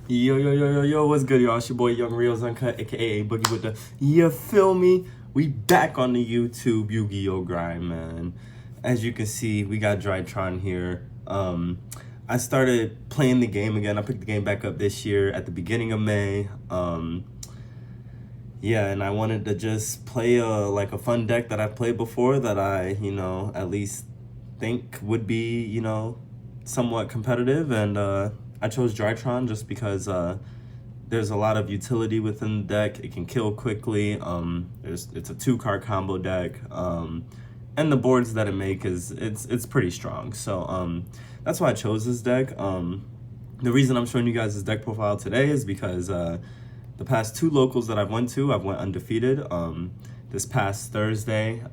Yo, what's good, y'all? It's your boy Young Reels Uncut, aka Boogie with the you feel me? We back on the YouTube Yu-Gi-Oh grind, man. As you can see, we got Drytron here. I started playing the game again. I picked the game back up this year at the beginning of May. Yeah, and I wanted to just play a fun deck that I've played before that I, at least think would be, somewhat competitive, and I chose Drytron just because there's a lot of utility within the deck. It can kill quickly. It's a 2-card combo deck, and the boards that it make it's pretty strong. So that's why I chose this deck. The reason I'm showing you guys this deck profile today is because the past 2 locals that I've went undefeated. This past Thursday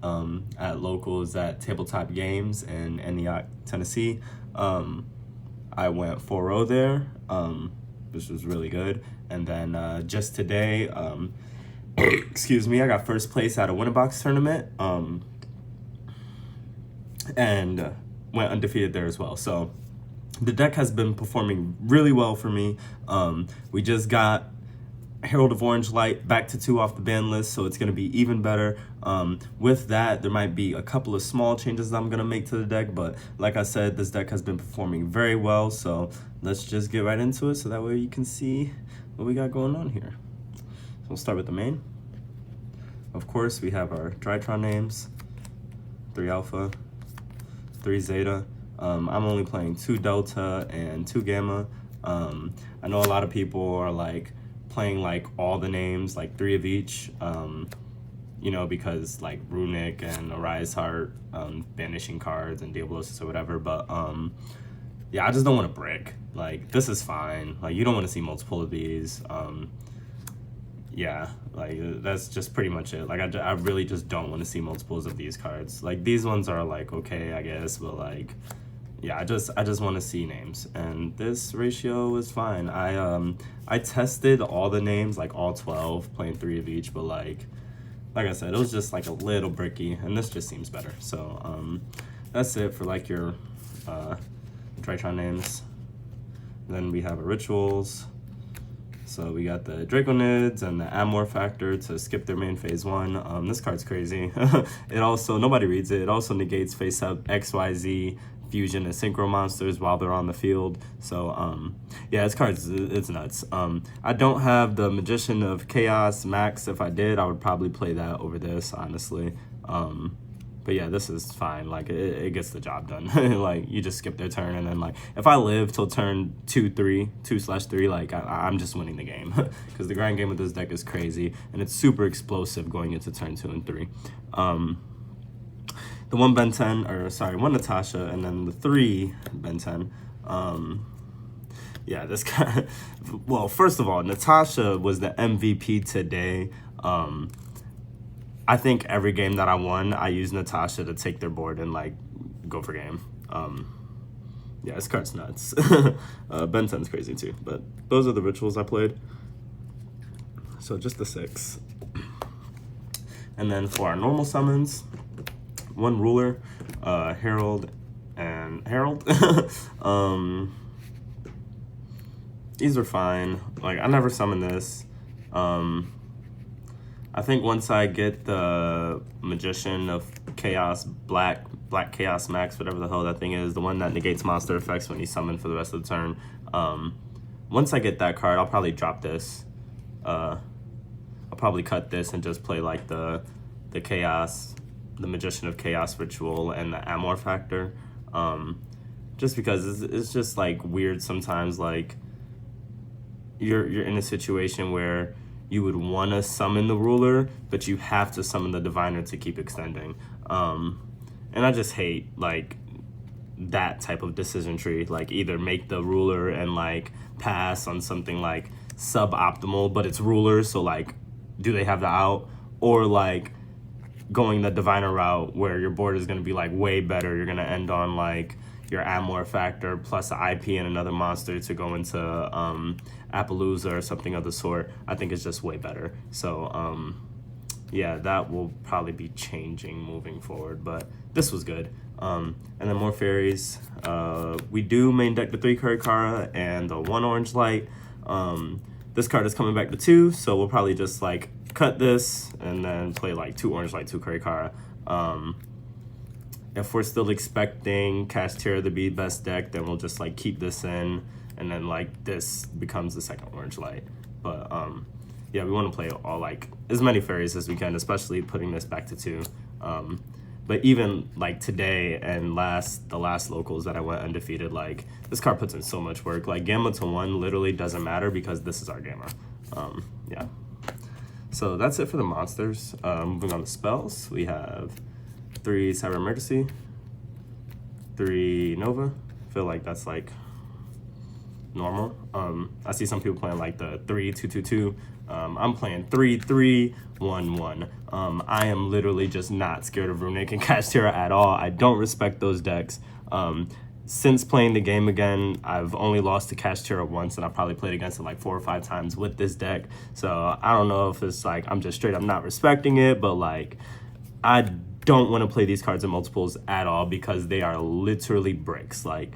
at locals at Tabletop Games in Antioch, Tennessee. I went 4-0 there, which was really good. And then just today, excuse me, I got first place at a winner box tournament, and went undefeated there as well. So the deck has been performing really well for me. We just got Herald of Orange Light back to 2 off the ban list, so it's going to be even better. With that, there might be a couple of small changes that I'm going to make to the deck, but like I said, this deck has been performing very well, so let's just get right into it so that way you can see what we got going on here. So we'll start with the main. Of course, we have our Drytron names: 3 Alpha, 3 Zeta. I'm only playing 2 Delta and 2 Gamma. I know a lot of people are like playing like all the names, like 3 of each, because like Runic and Arise Heart, banishing cards and Diablosis or whatever, but yeah, I just don't want to brick. Like, this is fine. Like, you don't want to see multiple of these. Yeah, like that's just pretty much it. Like, I really just don't want to see multiples of these cards. Like, these ones are like okay, I guess, but like, yeah, I just want to see names, and this ratio is fine. I tested all the names, like all 12, playing 3 of each, but like I said, it was just like a little bricky, and this just seems better. So that's it for like your Drytron names. Then we have our rituals. So we got the Draconids and the Amor Factor to skip their main phase 1. This card's crazy. It also, nobody reads it. It also negates face up XYZ fusion and synchro monsters while they're on the field. So yeah, this card it's nuts. I don't have the Magician of Chaos Max. If I did, I would probably play that over this, honestly. But yeah, this is fine. Like, it gets the job done. Like, you just skip their turn, and then like if I live till turn 2/3, like I'm just winning the game, because the grind game with this deck is crazy, and it's super explosive going into turn 2 and 3. The 1 Ben 10, or sorry, 1 Natasha, and then the 3 Ben 10. Yeah, this guy. Well, first of all, Natasha was the MVP today. I think every game that I won, I used Natasha to take their board and like go for game. Yeah, this card's nuts. Ben 10's crazy too, but those are the rituals I played. So just the 6. And then for our normal summons, 1 Ruler, Herald, and Herald. These are fine. Like, I never summon this. I think once I get the Magician of Chaos, Black Chaos Max, whatever the hell that thing is, the one that negates monster effects when you summon for the rest of the turn. Once I get that card, I'll probably drop this. I'll probably cut this and just play like the Chaos, the Magician of Chaos ritual, and the Amor Factor. Just because it's just like weird sometimes. Like, you're in a situation where you would want to summon the Ruler, but you have to summon the Diviner to keep extending. And I just hate like that type of decision tree. Like, either make the Ruler and like pass on something like suboptimal, but it's Ruler, so like, do they have the out? Or like going the Diviner route where your board is going to be like way better. You're going to end on like your Amor Factor plus an IP and another monster to go into Appaloosa or something of the sort. I think it's just way better. So yeah, that will probably be changing moving forward, but this was good. And then more fairies. We do main deck the 3 card Kara and the 1 orange light. This card is coming back to 2, so we'll probably just like cut this and then play like 2 orange, like 2 Kurikara. If we're still expecting Kashtira to be best deck, then we'll just like keep this in, and then like this becomes the second orange light. But yeah, we want to play all like as many fairies as we can, especially putting this back to 2. But even like today and the last locals that I went undefeated, like this card puts in so much work. Like Gamma to 1 literally doesn't matter because this is our Gamma. Yeah. So that's it for the monsters. Moving on to spells, we have 3 Cyber Emergency, 3 Nova. I feel like that's like normal. I see some people playing like the 3-2-2-2. I'm playing 3-3-1-1. I am literally just not scared of Runic and Kashtira at all. I don't respect those decks. Since playing the game again, I've only lost to Kashtira once, and I probably played against it like 4 or 5 times with this deck. So I don't know if it's like I'm just straight up not respecting it, but like I don't want to play these cards in multiples at all because they are literally bricks. Like,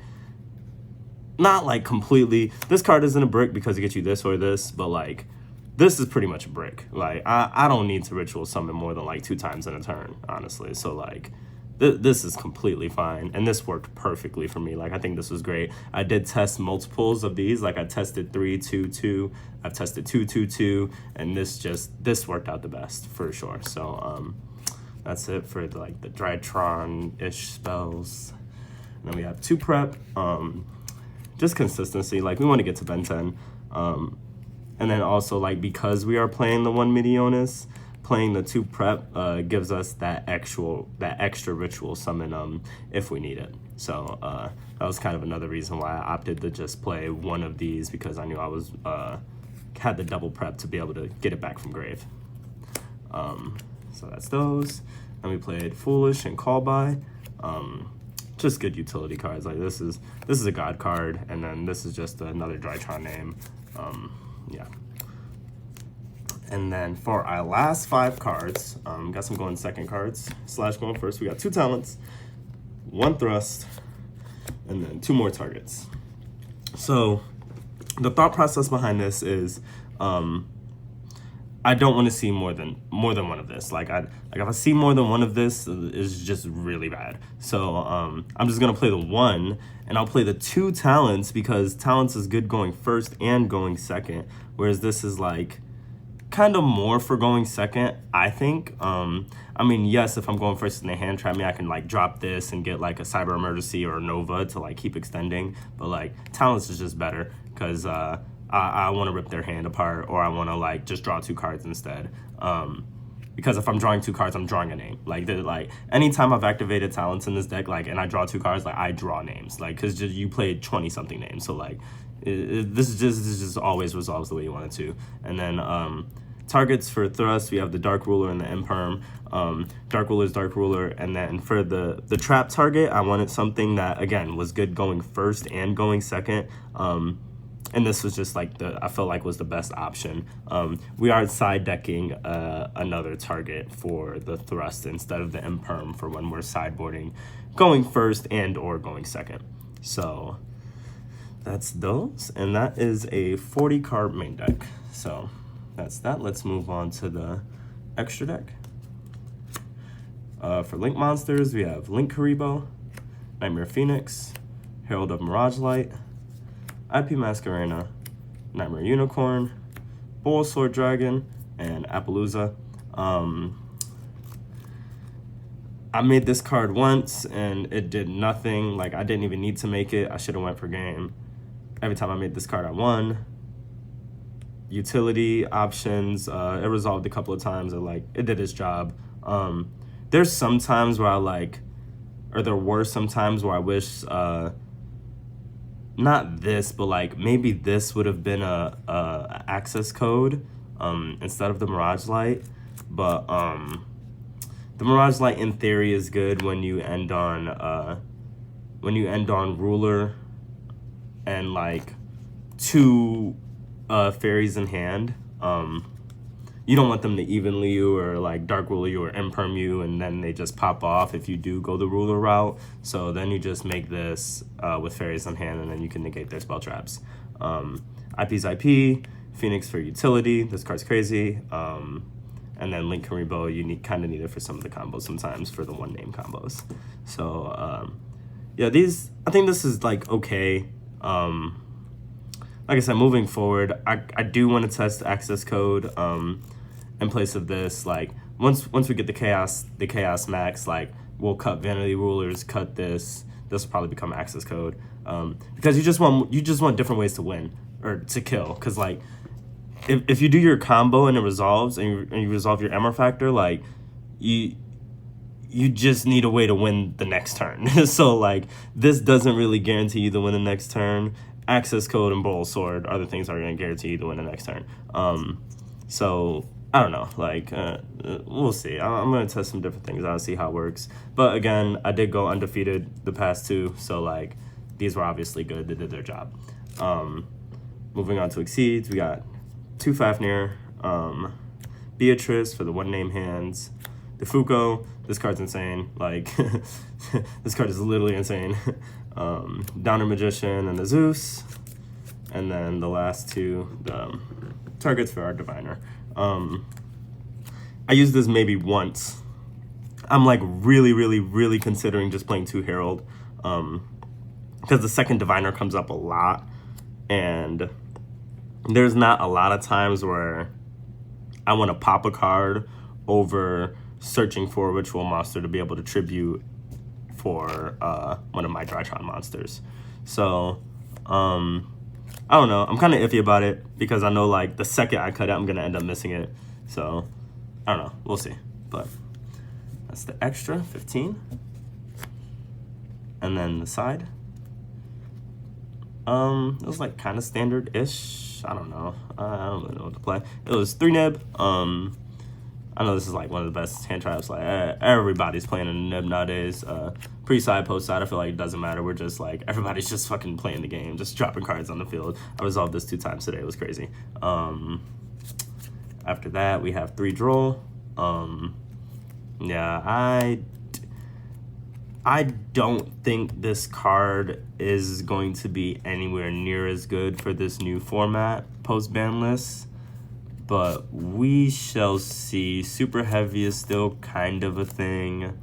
not like completely, this card isn't a brick because it gets you this or this, but like this is pretty much a brick. Like I don't need to ritual summon more than like 2 times in a turn, honestly. So like this is completely fine, and this worked perfectly for me. Like I think this was great. I did test multiples of these. Like I tested 3-2-2, I've tested 2-2-2, and this worked out the best for sure. So that's it for like the Drytron-ish spells. And then we have 2 prep. Just consistency. Like we want to get to Ben 10. And then also like because we are playing the 1 Midionis, playing the 2 prep gives us that extra ritual summon if we need it. So that was kind of another reason why I opted to just play one of these, because I knew I was had the double prep to be able to get it back from grave. So that's those. Then we played Foolish and Call By. Just good utility cards. Like this is a god card, and then this is just another Drytron name. Yeah. And then for our last 5 cards, got some going second cards / going first. We got 2 talents, 1 thrust, and then 2 more targets. So the thought process behind this is I don't want to see more than one of this. Like if I see more than one of this, it's just really bad. So I'm just gonna play the 1, and I'll play the 2 talents because talents is good going first and going second, whereas this is like kind of more for going second, I think. I mean, yes, if I'm going first and they hand trap me, I can like drop this and get like a Cyber Emergency or a Nova to like keep extending. But like talents is just better because I want to rip their hand apart, or I want to like just draw 2 cards instead. Because if I'm drawing 2 cards, I'm drawing a name. Like anytime I've activated talents in this deck, like, and I draw 2 cards, like I draw names. Like, cause you played 20 something names, so like this just always resolves the way you want it to. And then targets for thrust, we have the Dark Ruler and the Imperm. Dark Ruler is Dark Ruler, and then for the trap target, I wanted something that again was good going first and going second. And this was just like I felt like was the best option. We are side decking another target for the thrust instead of the Imperm for when we're sideboarding going first and or going second. So that's those, and that is a 40 card main deck. So that's that. Let's move on to the extra deck. For Link monsters, we have Link Karibo, Nightmare Phoenix, Herald of Mirage Light, IP Masquerena, Nightmare Unicorn, Bull Sword Dragon, and Appaloosa. I made this card once and it did nothing. Like I didn't even need to make it. I should have went for game. Every time I made this card, I won. Utility options, it resolved a couple of times. It did its job. There's some times where there were some times where I wish, not this, but like maybe this would have been a access code instead of the Mirage Light. But the Mirage Light in theory is good when you end on Ruler and like 2 fairies in hand. You don't want them to evenly you or like Dark Ruler you or Imperm you, and then they just pop off if you do go the Ruler route. So then you just make this with fairies in hand, and then you can negate their spell traps. IP's IP, Phoenix for utility. This card's crazy. And then Link Karibo, you kind of need it for some of the combos sometimes for the one name combos. So yeah, I think this is like okay. Like I said, moving forward, I do want to test access code in place of this. Like once we get the chaos max, like we'll cut vanity rulers, cut this. This will probably become access code because you just want different ways to win or to kill. Because like if you do your combo and it resolves and you resolve your MR factor, like you just need a way to win the next turn. So like this doesn't really guarantee you to win the next turn. Access code and Bowl Sword are the things that are going to guarantee you to win the next turn. So I don't know, like we'll see. I'm going to test some different things out and see how it works. But again, I did go undefeated the past two, so like these were obviously good. They did their job. Moving on to Exceeds, we got 2 Fafnir, Beatrice for the one name hands, the Fuko. This card's insane. Like this card is literally insane. Downer Magician and the Zeus, and then the last two, the targets for our Diviner. I used this maybe once. I'm like really considering just playing 2 Herald, because the second Diviner comes up a lot, and there's not a lot of times where I want to pop a card over searching for a ritual monster to be able to tribute for one of my Drytron monsters. So I don't know, I'm kind of iffy about it because I know like the second I cut it, I'm gonna end up missing it. So I don't know, we'll see. But that's the extra 15, and then the side, it was like kind of standard-ish. I don't know, I don't really know what to play. It was 3 nib. I know this is like one of the best hand traps. Like everybody's playing a nib nowadays. Pre-side, post-side, I feel like it doesn't matter. We're just like, everybody's just fucking playing the game, just dropping cards on the field. I resolved this 2 times today. It was crazy. After that, we have 3 Droll. Yeah, I don't think this card is going to be anywhere near as good for this new format post-ban list. But we shall see. Super heavy is still kind of a thing.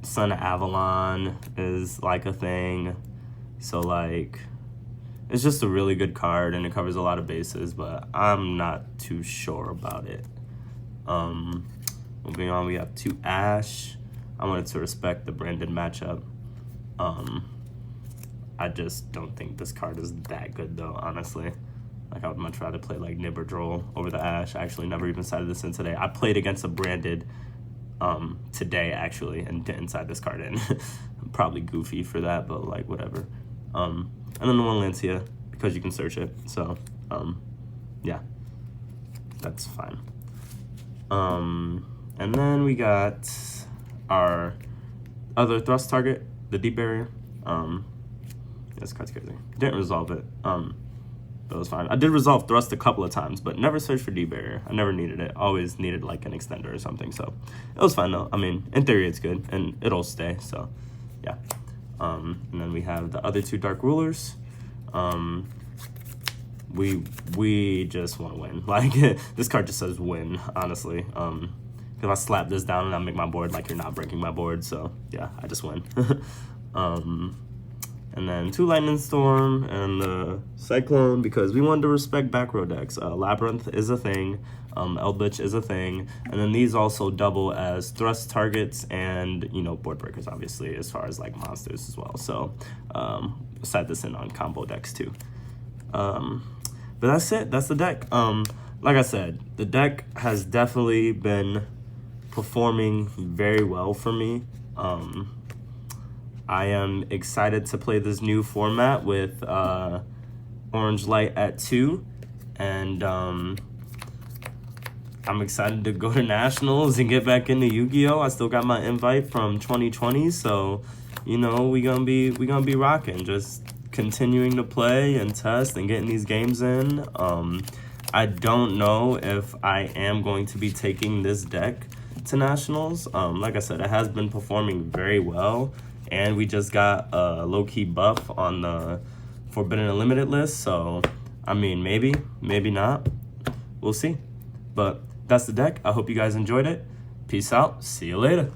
Son of Avalon is like a thing. So like, it's just a really good card and it covers a lot of bases, but I'm not too sure about it. Moving on, we have 2 Ash. I wanted to respect the branded matchup. I just don't think this card is that good though, honestly. Like I would much rather play like Nib or Droll over the Ash. I actually never even sided this in today. I played against a branded today actually and didn't side this card in. I'm probably goofy for that, but like whatever. And then the one Lancia because you can search it. So yeah, that's fine. And then we got our other thrust target, the Deep Barrier. This card's crazy. Didn't resolve it. But it was fine. I did resolve thrust a couple of times, but never searched for Deep Barrier. I never needed it. Always needed like an extender or something. So it was fine though. I mean, in theory it's good and it'll stay. So yeah. And then we have the other 2 Dark Rulers. We just want to win. Like this card just says win, honestly. If I slap this down and I make my board, like you're not breaking my board. So yeah, I just win. And then 2 Lightning Storm and the Cyclone because we wanted to respect back row decks. Labyrinth is a thing, Eldritch is a thing, and then these also double as thrust targets and, you know, board breakers, obviously, as far as like monsters as well. So set this in on combo decks too. But that's it. That's the deck. Like I said, the deck has definitely been performing very well for me. I am excited to play this new format with Orange Light at 2, and I'm excited to go to Nationals and get back into Yu-Gi-Oh! I still got my invite from 2020, so you know we gonna be rocking, just continuing to play and test and getting these games in. I don't know if I am going to be taking this deck to Nationals. Like I said, it has been performing very well. And we just got a low-key buff on the Forbidden Unlimited list, so I mean, maybe not. We'll see. But that's the deck. I hope you guys enjoyed it. Peace out. See you later.